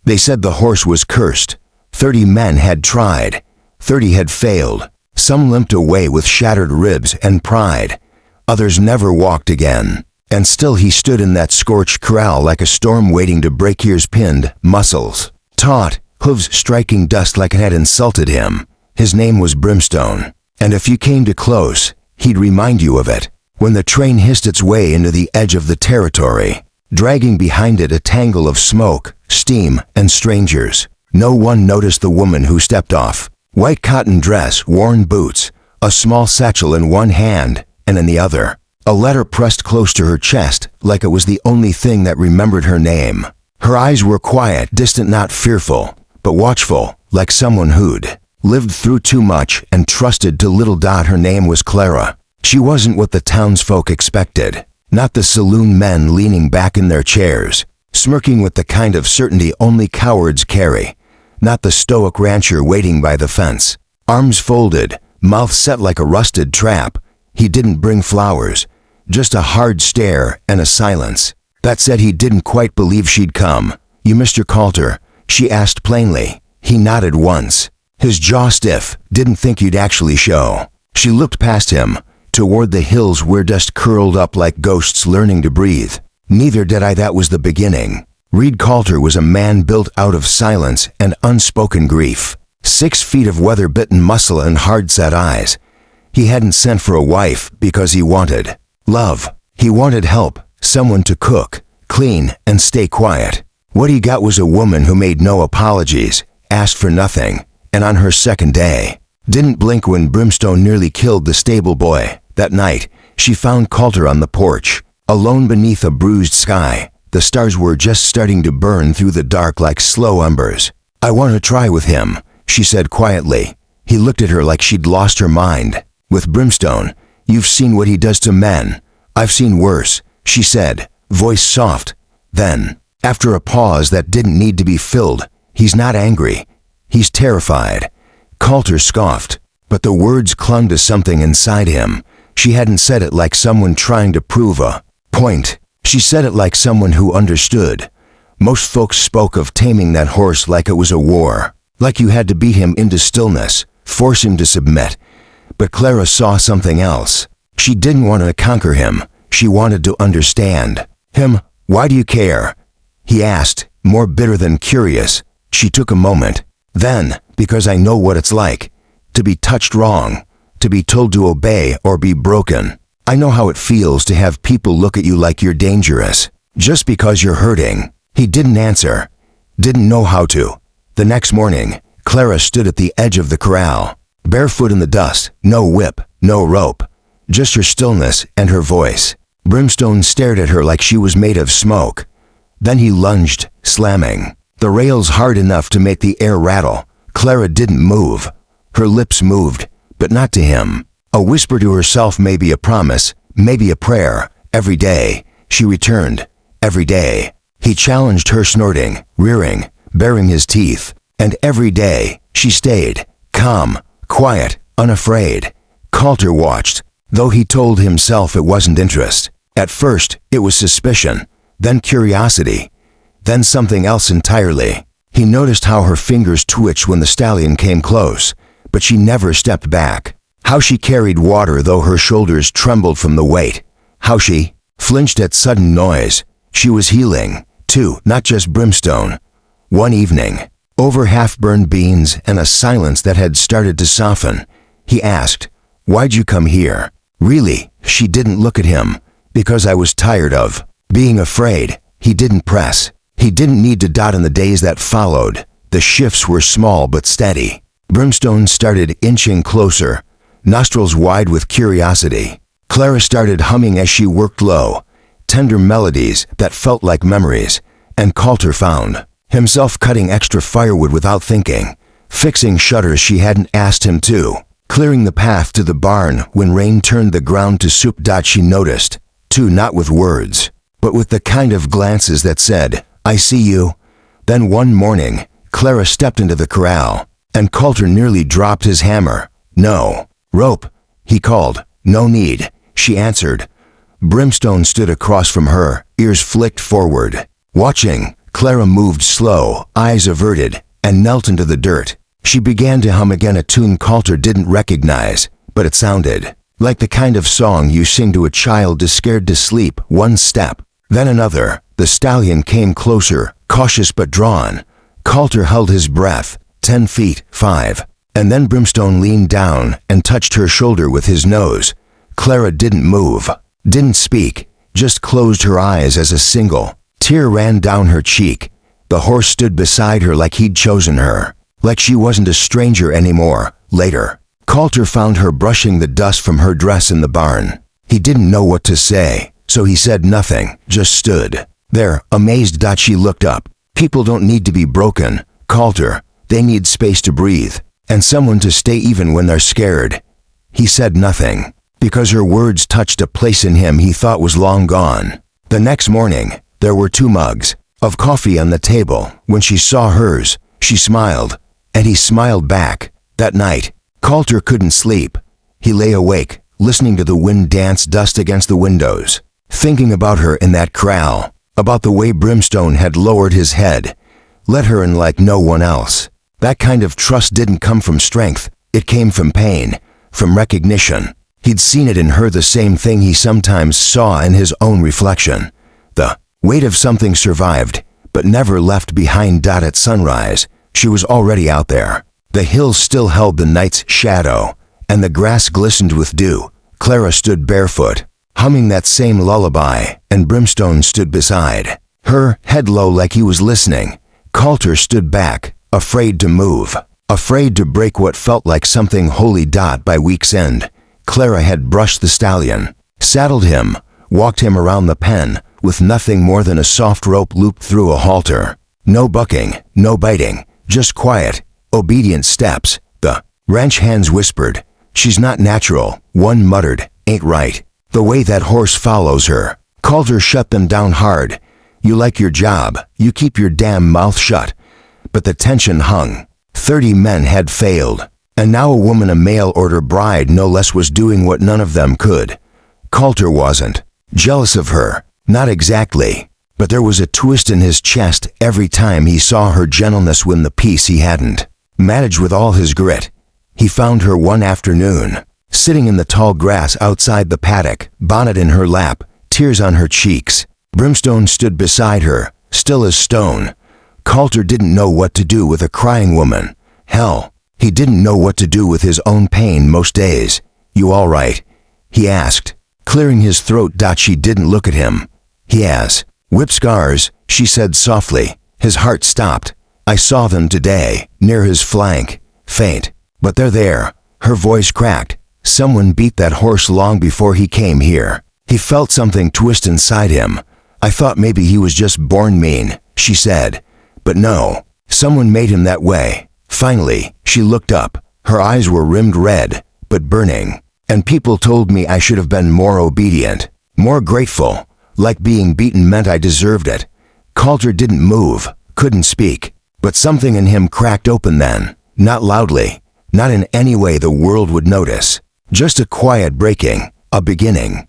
They said the horse was cursed. 30 men had tried. 30 had failed. Some limped away with shattered ribs and pride. Others never walked again. And still he stood in that scorched corral like a storm waiting to break ears pinned, muscles taut, hooves striking dust like it had insulted him. His name was Brimstone. And if you came too close, he'd remind you of it. When the train hissed its way into the edge of the territory, dragging behind it a tangle of smoke, steam, and strangers, no one noticed the woman who stepped off. White cotton dress, worn boots, a small satchel in one hand, and in the other, a letter pressed close to her chest like it was the only thing that remembered her name. Her eyes were quiet, distant, not fearful, but watchful, like someone who'd lived through too much and trusted too little. Her name was Clara. She wasn't what the townsfolk expected. Not the saloon men leaning back in their chairs, smirking with the kind of certainty only cowards carry. Not the stoic rancher waiting by the fence, arms folded, mouth set like a rusted trap. He didn't bring flowers, just a hard stare and a silence that said he didn't quite believe she'd come. "You Mr. Contr?" she asked plainly. He nodded once, his jaw stiff. "Didn't think you'd actually show." She looked past him, toward the hills where dust curled up like ghosts learning to breathe. "Neither did I. That was the beginning." Reed Contr was a man built out of silence and unspoken grief. 6 feet of weather-bitten muscle and hard-set eyes. He hadn't sent for a wife because he wanted love. He wanted help, someone to cook, clean, and stay quiet. What he got was a woman who made no apologies, asked for nothing, and on her second day, didn't blink when Brimstone nearly killed the stable boy. That night, she found Contr on the porch, alone beneath a bruised sky. The stars were just starting to burn through the dark like slow embers. "I want to try with him," she said quietly. He looked at her like she'd lost her mind. "With Brimstone, you've seen what he does to men. I've seen worse," she said, voice soft. Then, after a pause that didn't need to be filled, "He's not angry. He's terrified." Contr scoffed, but the words clung to something inside him. She hadn't said it like someone trying to prove a point. She said it like someone who understood. Most folks spoke of taming that horse like it was a war, like you had to beat him into stillness, force him to submit. But Clara saw something else. She didn't want to conquer him. She wanted to understand him. "Why do you care?" he asked, more bitter than curious. She took a moment. "Then, because I know what it's like, to be touched wrong, to be told to obey or be broken. I know how it feels to have people look at you like you're dangerous, just because you're hurting." He didn't answer, didn't know how to. The next morning, Clara stood at the edge of the corral, barefoot in the dust, no whip, no rope, just her stillness and her voice. Brimstone stared at her like she was made of smoke. Then he lunged, slamming the rails hard enough to make the air rattle. Clara didn't move. Her lips moved, but not to him. A whisper to herself, maybe a promise, maybe a prayer. "Every day," she returned. "Every day." He challenged her, snorting, rearing, baring his teeth. And every day, she stayed, calm, quiet, unafraid. Contr watched, though he told himself it wasn't interest. At first, it was suspicion, then curiosity, then something else entirely. He noticed how her fingers twitched when the stallion came close, but she never stepped back. How she carried water though her shoulders trembled from the weight. How she flinched at sudden noise. She was healing, too, not just Brimstone. One evening, over half-burned beans and a silence that had started to soften, he asked, "Why'd you come here?" "Really?" She didn't look at him. "Because I was tired of being afraid." He didn't press. He didn't need to dot in the days that followed. The shifts were small but steady. Brimstone started inching closer, nostrils wide with curiosity. Clara started humming as she worked low, tender melodies that felt like memories, and Contr found himself cutting extra firewood without thinking, fixing shutters she hadn't asked him to, clearing the path to the barn when rain turned the ground to soup. She noticed, too, not with words, but with the kind of glances that said, "I see you." Then one morning, Clara stepped into the corral, and Contr nearly dropped his hammer. "No. Rope," he called. "No need," she answered. Brimstone stood across from her, ears flicked forward, watching. Clara moved slow, eyes averted, and knelt into the dirt. She began to hum again a tune Contr didn't recognize, but it sounded like the kind of song you sing to a child scared to sleep. One step, then another. The stallion came closer, cautious but drawn. Contr held his breath. 10 feet, 5. And then Brimstone leaned down and touched her shoulder with his nose. Clara didn't move, didn't speak, just closed her eyes as a single tear ran down her cheek. The horse stood beside her like he'd chosen her, like she wasn't a stranger anymore. Later, Contr found her brushing the dust from her dress in the barn. He didn't know what to say, so he said nothing, just stood there, amazed. She looked up. People don't need to be broken, Contr. They need space to breathe, and someone to stay even when they're scared. He said nothing, because her words touched a place in him he thought was long gone. The next morning, there were 2 mugs of coffee on the table. When she saw hers, she smiled, and he smiled back. That night, Contr couldn't sleep. He lay awake, listening to the wind dance dust against the windows, thinking about her in that corral, about the way Brimstone had lowered his head, let her in like no one else. That kind of trust didn't come from strength, it came from pain, from recognition. He'd seen it in her, the same thing he sometimes saw in his own reflection. The weight of something survived, but never left behind. At sunrise, she was already out there. The hills still held the night's shadow, and the grass glistened with dew. Clara stood barefoot, humming that same lullaby, and Brimstone stood beside her, head low like he was listening. Contr stood back, afraid to move, afraid to break what felt like something holy. By week's end, Clara had brushed the stallion, saddled him, walked him around the pen, with nothing more than a soft rope looped through a halter. No bucking, no biting, just quiet, obedient steps. The ranch hands whispered, "She's not natural." One muttered, "Ain't right. The way that horse follows her." Contr shut them down hard. "You like your job, you keep your damn mouth shut." But the tension hung. 30 men had failed, and now a woman, a mail-order bride no less, was doing what none of them could. Contr wasn't jealous of her, not exactly, but there was a twist in his chest every time he saw her gentleness win the peace he hadn't managed with all his grit. He found her one afternoon, sitting in the tall grass outside the paddock, bonnet in her lap, tears on her cheeks. Brimstone stood beside her, still as stone. Contr didn't know what to do with a crying woman. Hell, he didn't know what to do with his own pain most days. "You all right?" he asked, clearing his throat. She didn't look at him. "He has whip scars," she said softly. His heart stopped. "I saw them today, near his flank. Faint, but they're there." Her voice cracked. "Someone beat that horse long before he came here." He felt something twist inside him. "I thought maybe he was just born mean," she said. "But no, someone made him that way." Finally, she looked up. Her eyes were rimmed red, but burning. "And people told me I should have been more obedient, more grateful, like being beaten meant I deserved it." Contr didn't move, couldn't speak, but something in him cracked open then. Not loudly, not in any way the world would notice. Just a quiet breaking, a beginning.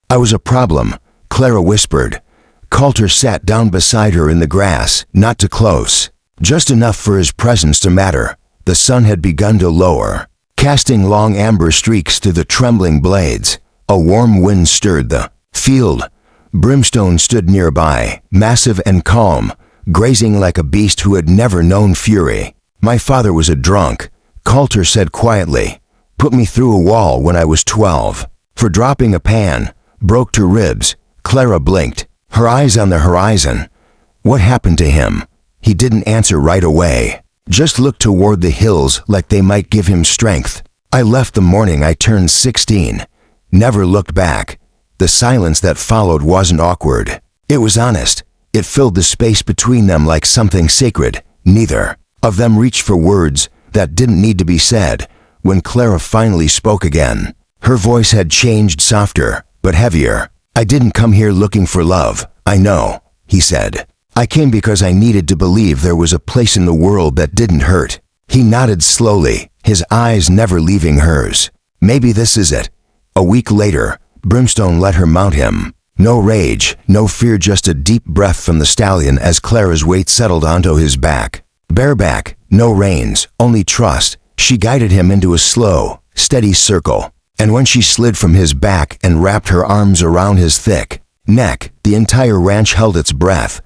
"I was a problem," Clara whispered. Contr sat down beside her in the grass, not too close, just enough for his presence to matter. The sun had begun to lower, casting long amber streaks through the trembling blades. A warm wind stirred the field. Brimstone stood nearby, massive and calm, grazing like a beast who had never known fury. "My father was a drunk," Contr said quietly. "Put me through a wall when I was 12. For dropping a pan, broke 2 ribs. Clara blinked, her eyes on the horizon. "What happened to him?" He didn't answer right away, just looked toward the hills like they might give him strength. "I left the morning I turned 16. Never looked back." The silence that followed wasn't awkward. It was honest. It filled the space between them like something sacred. Neither of them reached for words that didn't need to be said. When Clara finally spoke again, her voice had changed, softer, but heavier. "I didn't come here looking for love, I know," he said. "I came because I needed to believe there was a place in the world that didn't hurt." He nodded slowly, his eyes never leaving hers. "Maybe this is it." A week later, Brimstone let her mount him. No rage, no fear, just a deep breath from the stallion as Clara's weight settled onto his back. Bareback, no reins, only trust. She guided him into a slow, steady circle, and when she slid from his back and wrapped her arms around his thick neck, the entire ranch held its breath.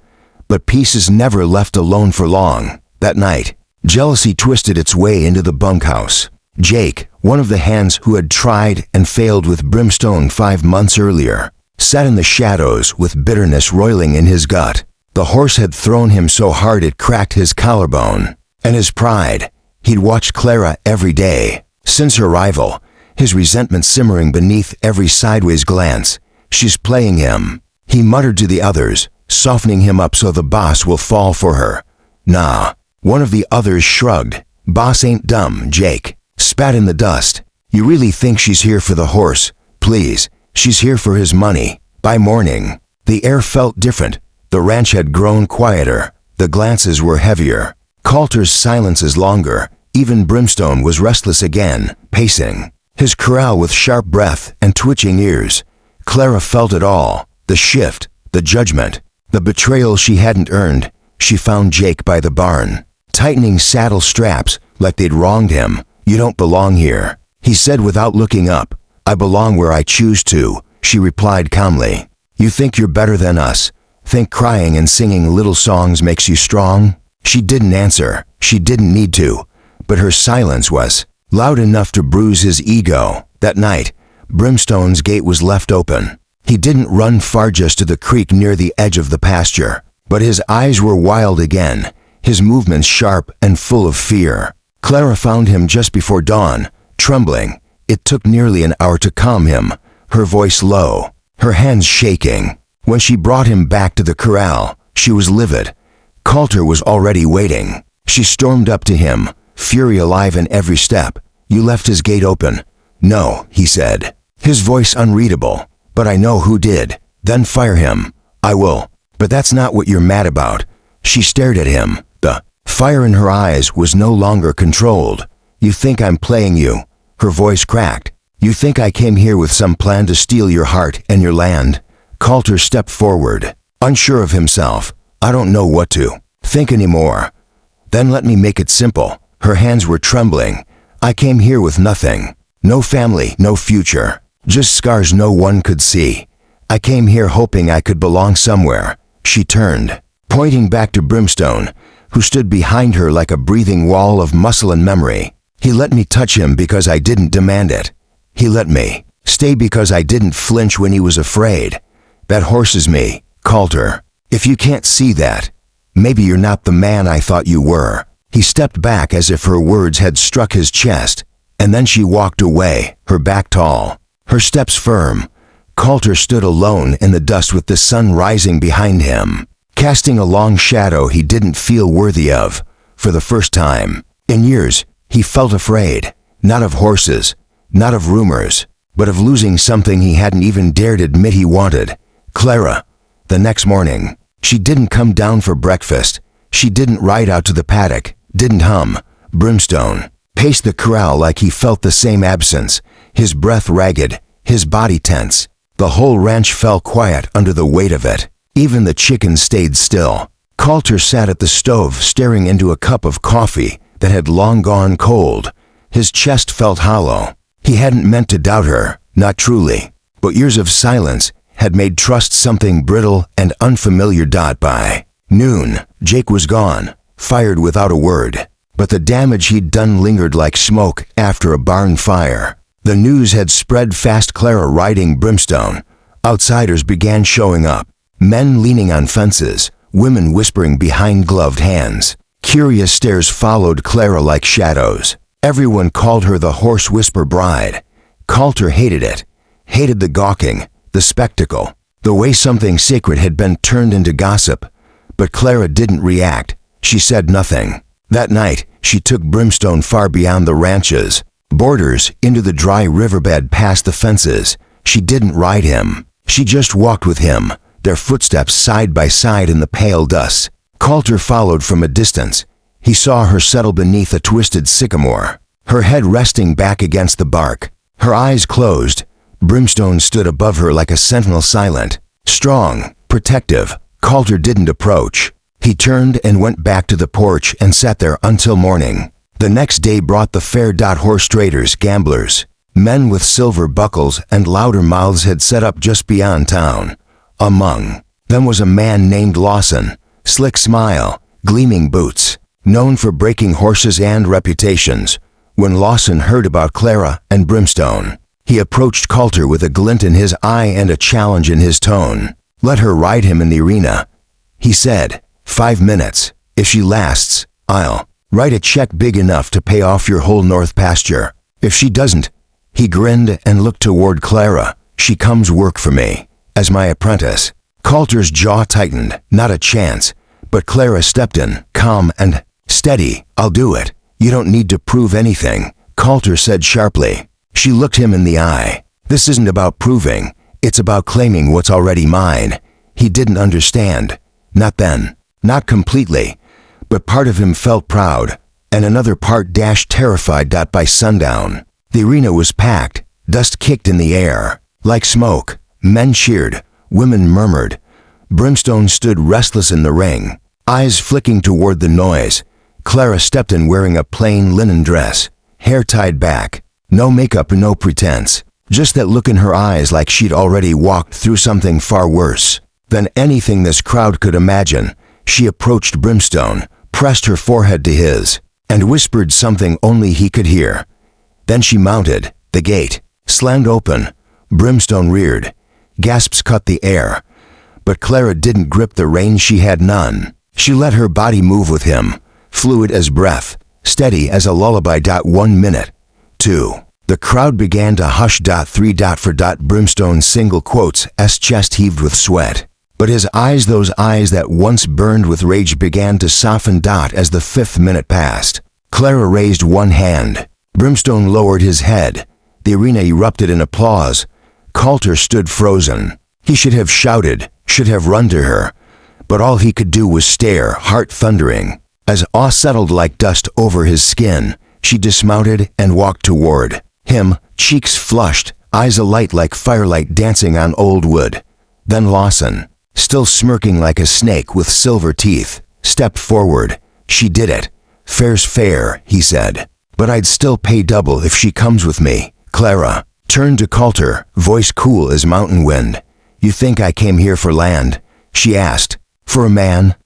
But peace is never left alone for long. That night, jealousy twisted its way into the bunkhouse. Jake, one of the hands who had tried and failed with Brimstone 5 months earlier, sat in the shadows with bitterness roiling in his gut. The horse had thrown him so hard it cracked his collarbone. And his pride. He'd watched Clara every day. Since her arrival, his resentment simmering beneath every sideways glance. She's playing him, he muttered to the others, softening him up so the boss will fall for her. Nah. One of the others shrugged. Boss ain't dumb, Jake. Spat in the dust. You really think she's here for the horse? Please. She's here for his money. By morning, the air felt different. The ranch had grown quieter. The glances were heavier. Contr's silences longer. Even Brimstone was restless again, pacing his corral with sharp breath and twitching ears. Clara felt it all. The shift, the judgment, the betrayal she hadn't earned. She found Jake by the barn, tightening saddle straps like they'd wronged him. You don't belong here, he said without looking up. I belong where I choose to, she replied calmly. You think you're better than us? Think crying and singing little songs makes you strong? She didn't answer. She didn't need to. But her silence was loud enough to bruise his ego. That night, Brimstone's gate was left open. He didn't run far, just to the creek near the edge of the pasture. But his eyes were wild again, his movements sharp and full of fear. Clara found him just before dawn, trembling. It took nearly an hour to calm him, her voice low, her hands shaking. When she brought him back to the corral, she was livid. Contr was already waiting. She stormed up to him, fury alive in every step. You left his gate open. No, he said, his voice unreadable. But I know who did. Then fire him. I will. But that's not what you're mad about. She stared at him. The fire in her eyes was no longer controlled. You think I'm playing you? Her voice cracked. You think I came here with some plan to steal your heart and your land? Contr stepped forward, unsure of himself. I don't know what to think anymore. Then let me make it simple. Her hands were trembling. I came here with nothing. No family, no future. Just scars no one could see. I came here hoping I could belong somewhere. She turned, pointing back to Brimstone, who stood behind her like a breathing wall of muscle and memory. He let me touch him because I didn't demand it. He let me stay because I didn't flinch when he was afraid. That horse is me, Contr. If you can't see that, maybe you're not the man I thought you were. He stepped back as if her words had struck his chest, and then she walked away, her back tall, her steps firm. Contr stood alone in the dust with the sun rising behind him, casting a long shadow he didn't feel worthy of. For the first time in years, he felt afraid, not of horses, not of rumors, but of losing something he hadn't even dared admit he wanted. Clara. The next morning, she didn't come down for breakfast. She didn't ride out to the paddock, didn't hum. Brimstone paced the corral like he felt the same absence, his breath ragged, his body tense. The whole ranch fell quiet under the weight of it. Even the chickens stayed still. Contr sat at the stove staring into a cup of coffee that had long gone cold. His chest felt hollow. He hadn't meant to doubt her, not truly. But years of silence had made trust something brittle and unfamiliar. By noon, Jake was gone, fired without a word. But the damage he'd done lingered like smoke after a barn fire. The news had spread fast. Clara riding Brimstone. Outsiders began showing up. Men leaning on fences, women whispering behind gloved hands. Curious stares followed Clara like shadows. Everyone called her the horse whisper bride. Contr hated it. Hated the gawking, the spectacle, the way something sacred had been turned into gossip. But Clara didn't react. She said nothing. That night, she took Brimstone far beyond the ranch's borders, into the dry riverbed past the fences. She didn't ride him. She just walked with him, their footsteps side by side in the pale dust. Contr followed from a distance. He saw her settle beneath a twisted sycamore, her head resting back against the bark, her eyes closed. Brimstone stood above her like a sentinel, silent, Strong, protective, Contr didn't approach. He turned and went back to the porch and sat there until morning. The next day brought the fair. Horse traders, gamblers, men with silver buckles and louder mouths had set up just beyond town. Among them was a man named Lawson, slick smile, gleaming boots, known for breaking horses and reputations. When Lawson heard about Clara and Brimstone, he approached Contr with a glint in his eye and a challenge in his tone. Let her ride him in the arena, he said. 5 minutes. If she lasts, I'll write a check big enough to pay off your whole north pasture. If she doesn't, he grinned and looked toward Clara. She comes work for me, as my apprentice. Contr's jaw tightened. Not a chance. But Clara stepped in, calm and steady. I'll do it. You don't need to prove anything, Contr said sharply. She looked him in the eye. This isn't about proving. It's about claiming what's already mine. He didn't understand. Not then. Not completely. But part of him felt proud, and another part terrified. By sundown, the arena was packed. Dust kicked in the air. Like smoke. Men cheered. Women murmured. Brimstone stood restless in the ring, eyes flicking toward the noise. Clara stepped in wearing a plain linen dress, hair tied back. No makeup, no pretense. Just that look in her eyes like she'd already walked through something far worse than anything this crowd could imagine. She approached Brimstone, pressed her forehead to his, and whispered something only he could hear. Then she mounted. The gate slammed open. Brimstone reared. Gasps cut the air. But Clara didn't grip the reins. She had none. She let her body move with him, fluid as breath, steady as a lullaby. 1 minute. 2. The crowd began to hush. 3. For Brimstone's single quotes, chest heaved with sweat. But his eyes, those eyes that once burned with rage, began to soften. As the 5th minute passed, Clara raised one hand. Brimstone lowered his head. The arena erupted in applause. Contr stood frozen. He should have shouted, should have run to her. But all he could do was stare, heart thundering. As awe settled like dust over his skin, she dismounted and walked toward him, cheeks flushed, eyes alight like firelight dancing on old wood. Then Lawson, still smirking like a snake with silver teeth, stepped forward. She did it. Fair's fair, he said. But I'd still pay double if she comes with me. Clara turned to Contr, voice cool as mountain wind. You think I came here for land? She asked. For a man?